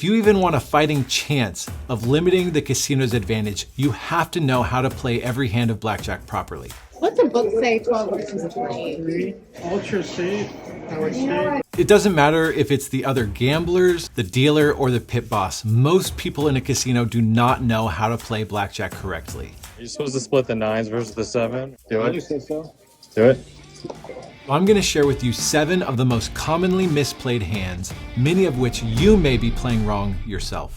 If you even want a fighting chance of limiting the casino's advantage, you have to know how to play every hand of blackjack properly. What's the book say 12 versus 20? Ultra safe, I would say. It doesn't matter if it's the other gamblers, the dealer, or the pit boss. Most people in a casino do not know how to play blackjack correctly. Are you supposed to split the 9s versus the 7? Do it. You said so. Do it. I'm going to share with you 7 of the most commonly misplayed hands, many of which you may be playing wrong yourself.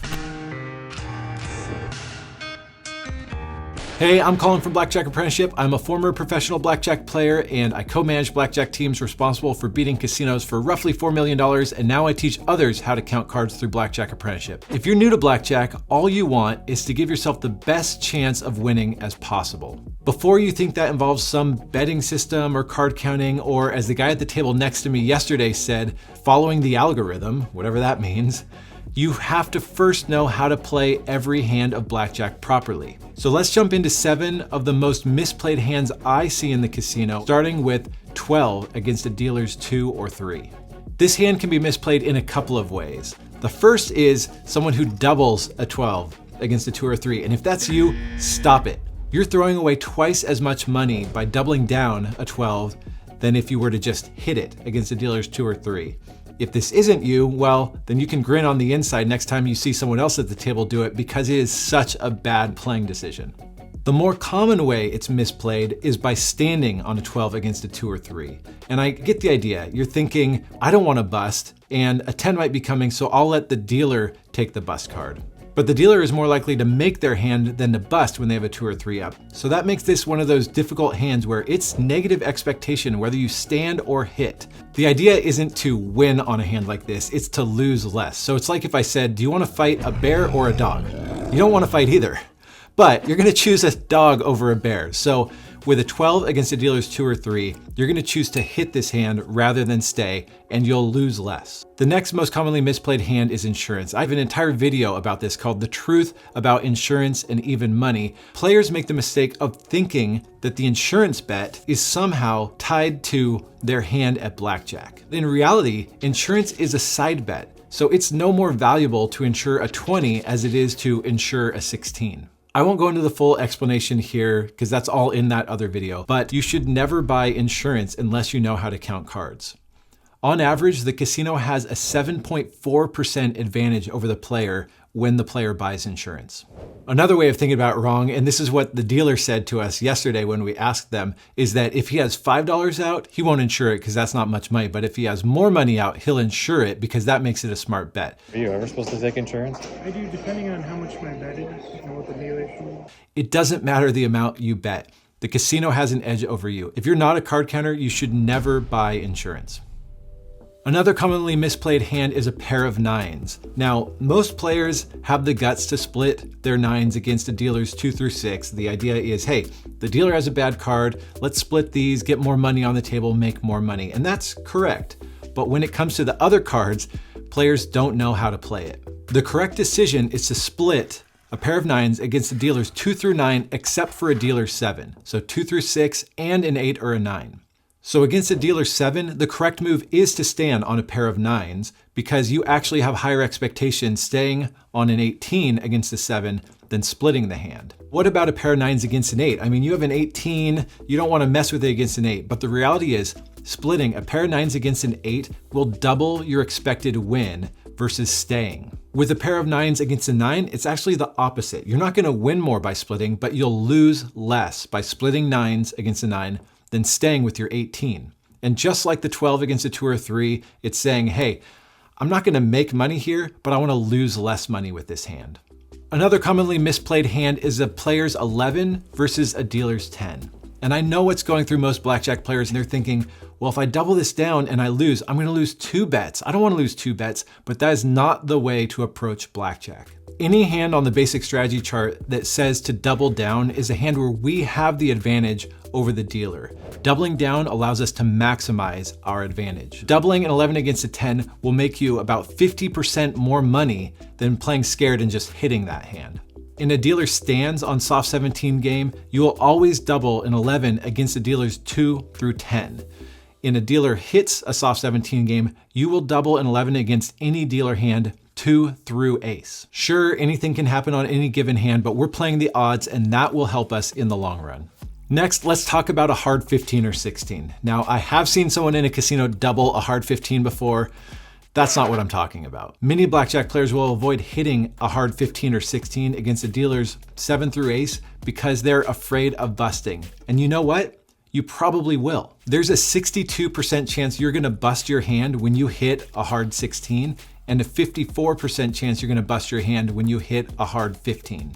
Hey, I'm Colin from Blackjack Apprenticeship. I'm a former professional blackjack player and I co-manage blackjack teams responsible for beating casinos for roughly $4 million, and now I teach others how to count cards through Blackjack Apprenticeship. If you're new to blackjack, all you want is to give yourself the best chance of winning as possible. Before you think that involves some betting system or card counting, or as the guy at the table next to me yesterday said, following the algorithm, whatever that means, you have to first know how to play every hand of blackjack properly. So let's jump into 7 of the most misplayed hands I see in the casino, starting with 12 against a dealer's 2 or 3. This hand can be misplayed in a couple of ways. The first is someone who doubles a 12 against a 2 or 3, and if that's you, stop it. You're throwing away twice as much money by doubling down a 12 than if you were to just hit it against a dealer's 2 or 3. If this isn't you, well, then you can grin on the inside next time you see someone else at the table do it, because it is such a bad playing decision. The more common way it's misplayed is by standing on a 12 against a 2 or 3. And I get the idea. You're thinking, I don't want to bust, and a 10 might be coming, so I'll let the dealer take the bust card. But the dealer is more likely to make their hand than to bust when they have a 2 or 3 up. So that makes this one of those difficult hands where it's negative expectation whether you stand or hit. The idea isn't to win on a hand like this, it's to lose less. So it's like if I said, do you want to fight a bear or a dog? You don't want to fight either, but you're going to choose a dog over a bear. So with a 12 against a dealer's 2 or 3, you're going to choose to hit this hand rather than stay, and you'll lose less. The next most commonly misplayed hand is insurance. I have an entire video about this called The Truth About Insurance and Even Money. Players make the mistake of thinking that the insurance bet is somehow tied to their hand at blackjack. In reality, insurance is a side bet, so it's no more valuable to insure a 20 as it is to insure a 16. I won't go into the full explanation here because that's all in that other video, but you should never buy insurance unless you know how to count cards. On average, the casino has a 7.4% advantage over the player when the player buys insurance. Another way of thinking about it wrong, and this is what the dealer said to us yesterday when we asked them, is that if he has $5 out, he won't insure it because that's not much money. But if he has more money out, he'll insure it because that makes it a smart bet. Are you ever supposed to take insurance? I do, depending on how much my bet is and what the dealer is. It doesn't matter the amount you bet. The casino has an edge over you. If you're not a card counter, you should never buy insurance. Another commonly misplayed hand is a pair of 9s. Now, most players have the guts to split their 9s against a dealer's 2 through 6. The idea is, hey, the dealer has a bad card, let's split these, get more money on the table, make more money. And that's correct. But when it comes to the other cards, players don't know how to play it. The correct decision is to split a pair of 9s against the dealer's 2 through 9, except for a dealer's 7. So 2 through 6 and an 8 or a 9. So against a dealer 7, the correct move is to stand on a pair of 9s because you actually have higher expectations staying on an 18 against a 7 than splitting the hand. What about a pair of 9s against an 8? I mean, you have an 18, you don't want to mess with it against an 8, but the reality is splitting a pair of 9s against an 8 will double your expected win versus staying. With a pair of 9s against a 9, it's actually the opposite. You're not going to win more by splitting, but you'll lose less by splitting 9s against a 9 than staying with your 18. And just like the 12 against a 2 or 3, it's saying, hey, I'm not going to make money here, but I want to lose less money with this hand. Another commonly misplayed hand is a player's 11 versus a dealer's 10. And I know what's going through most blackjack players, and they're thinking, well, if I double this down and I lose, I'm going to lose 2 bets. I don't want to lose 2 bets, but that is not the way to approach blackjack. Any hand on the basic strategy chart that says to double down is a hand where we have the advantage over the dealer. Doubling down allows us to maximize our advantage. Doubling an 11 against a 10 will make you about 50% more money than playing scared and just hitting that hand. In a dealer stands on soft 17 game, you will always double an 11 against the dealer's 2 through 10. In a dealer hits a soft 17 game, you will double an 11 against any dealer hand 2 through ace. Sure, anything can happen on any given hand, but we're playing the odds and that will help us in the long run. Next, let's talk about a hard 15 or 16. Now, I have seen someone in a casino double a hard 15 before. That's not what I'm talking about. Many blackjack players will avoid hitting a hard 15 or 16 against a dealer's 7 through ace because they're afraid of busting. And you know what? You probably will. There's a 62% chance you're gonna bust your hand when you hit a hard 16 and a 54% chance you're gonna bust your hand when you hit a hard 15.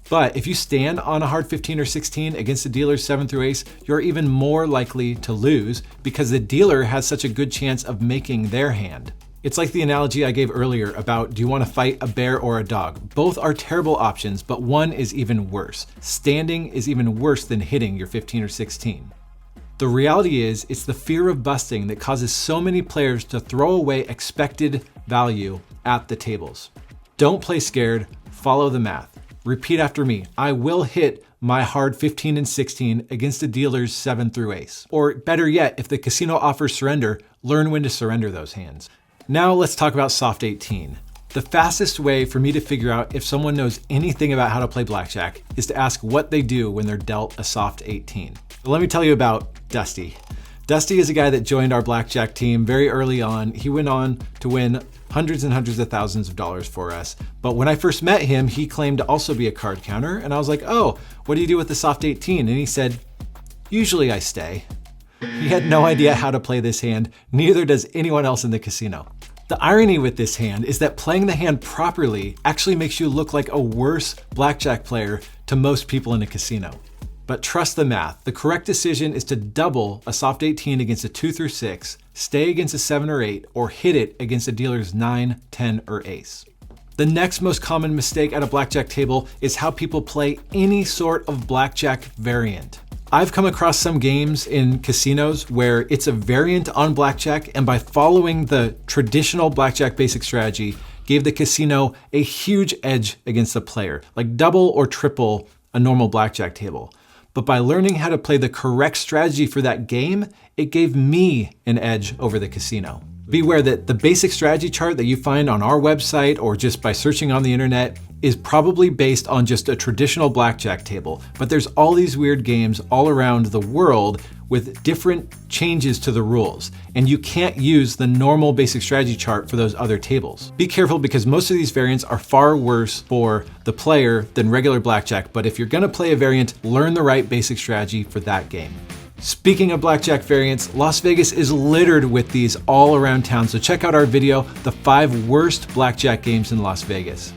But if you stand on a hard 15 or 16 against the dealer's 7 through ace, you're even more likely to lose because the dealer has such a good chance of making their hand. It's like the analogy I gave earlier about, do you want to fight a bear or a dog? Both are terrible options, but one is even worse. Standing is even worse than hitting your 15 or 16. The reality is, it's the fear of busting that causes so many players to throw away expected value at the tables. Don't play scared, follow the math. Repeat after me. I will hit my hard 15 and 16 against a dealer's 7 through ace. Or better yet, if the casino offers surrender, learn when to surrender those hands. Now let's talk about soft 18. The fastest way for me to figure out if someone knows anything about how to play blackjack is to ask what they do when they're dealt a soft 18. So let me tell you about Dusty. Dusty is a guy that joined our blackjack team very early on. He went on to win hundreds and hundreds of thousands of dollars for us. But when I first met him, he claimed to also be a card counter. And I was like, oh, what do you do with the soft 18? And he said, usually I stay. He had no idea how to play this hand. Neither does anyone else in the casino. The irony with this hand is that playing the hand properly actually makes you look like a worse blackjack player to most people in a casino. But trust the math. The correct decision is to double a soft 18 against a 2 through 6, stay against a 7 or 8, or hit it against a dealer's 9, 10, or ace. The next most common mistake at a blackjack table is how people play any sort of blackjack variant. I've come across some games in casinos where it's a variant on blackjack, and by following the traditional blackjack basic strategy, gave the casino a huge edge against the player, like double or triple a normal blackjack table. But by learning how to play the correct strategy for that game, it gave me an edge over the casino. Beware that the basic strategy chart that you find on our website or just by searching on the internet is probably based on just a traditional blackjack table, but there's all these weird games all around the world with different changes to the rules, and you can't use the normal basic strategy chart for those other tables. Be careful because most of these variants are far worse for the player than regular blackjack, but if you're gonna play a variant, learn the right basic strategy for that game. Speaking of blackjack variants, Las Vegas is littered with these all around town, so check out our video, The 5 Worst Blackjack Games in Las Vegas.